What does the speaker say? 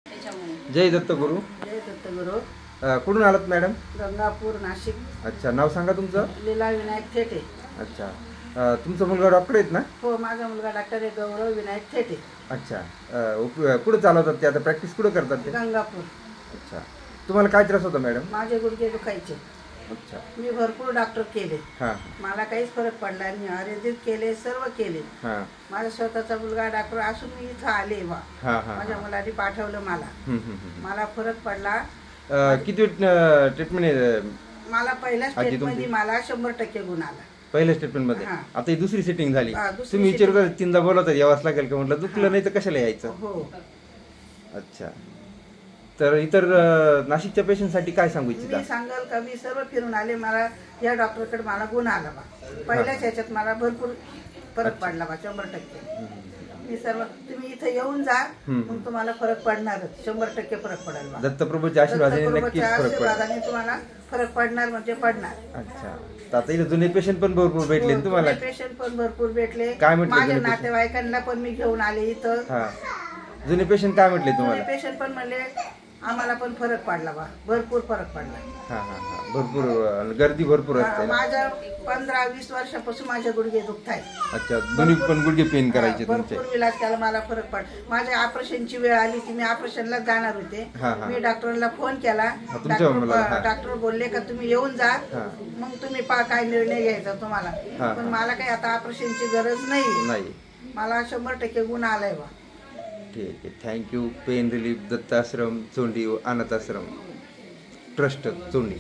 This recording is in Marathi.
जय दत्तगुरु. जय दत्तगुरु. कुठून आलात मॅडम? गंगापूर, नाशिक. अच्छा, नाव सांगा तुमचं? लीला विनायक थेटे. अच्छा, तुमचा मुलगा डॉक्टर आहेत ना? हो, माझा मुलगा डॉक्टर आहे, गौरव विनायक थेटे. अच्छा, कुठं चालवतात ते आता? प्रॅक्टिस कुठं करतात ते? गंगापूर. अच्छा, तुम्हाला काय त्रास होता मॅडम? माझे गुडघे दुखायचे. अच्छा, मी भरपूर डॉक्टर केले. हां, मला काहीच फरक पडला नाही. आयुर्वेदिक केले, सर्व केले. हां, माझा स्वतःचा मुलगा डॉक्टर असून मी इथं आले. हां, हां, माझ्या मुलाने पाठवलं मला. मला फरक पडला. किती ट्रीटमेंट आहे? मला पहिल्या स्टेपमध्ये मला 100% गुण आला. पहिल्या स्टेटमेंट मध्ये. हां. आता ही दुसरी सेटिंग झाली. दुसरी तुम्ही विचार setting. करा, तीनदा बोलत यावंच लागेल का? म्हटलं दुखलं नाही तर कशाला यायचं? हो. अच्छा, तर इतर नाशिकच्या पेशंट साठी काय सांगू इच्छिता? मी सांगाल का, मी सर्व फिरून आले. मला या डॉक्टरकडे मला गुण आला बा. पहिल्याच ह्याच्यात मला भरपूर फरक पडला बा, 100%. मी सर्व तुम्ही इथं येऊन जा, मग तुम्हाला फरक पडणारच. 100% फरक पडेल बा. दत्तप्रभूच्या आशीर्वादाने नक्कीच फरक पडेल. आशीर्वादाने तुम्हाला फरक पडणार म्हणजे पडणार. अच्छा, तर आता इथे जुने पेशंट पण भरपूर भेटले ना तुम्हाला? पेशंट पण भरपूर भेटले. काय म्हटले माझ्या जुने नातेवाईकांना पण मी घेऊन आले इथं. हा, जुने पेशंट काय म्हटले तुम्हाला? पेशंट पण म्हणले आम्हाला पण फरक पडला बा, भरपूर फरक पडला. हा हा हा, भरपूर गर्दी भरपूर असते ना? माझ्या 15-20 वर्षापासून माझे गुडघे दुखत आहेत. अच्छा, दोन्ही पण गुडघे पेन करायचे तुमचे? भरपूर विलास केला, मला फरक पड. माझ्या ऑपरेशनची वेळ आली होती, मी ऑपरेशनला जाणार होते. मी डॉक्टरला फोन केला. डॉक्टर बोलले का तुम्ही येऊन जा, मग तुम्ही पहा काय निर्णय घ्यायचा तुम्हाला. पण मला काही आता ऑपरेशनची गरज नाही. मला 100% गुण आलाय बा. ठीक आहे, thank you. Pain relief Dattashram Chondi अनाथ आश्रम ट्रस्ट चोंडी.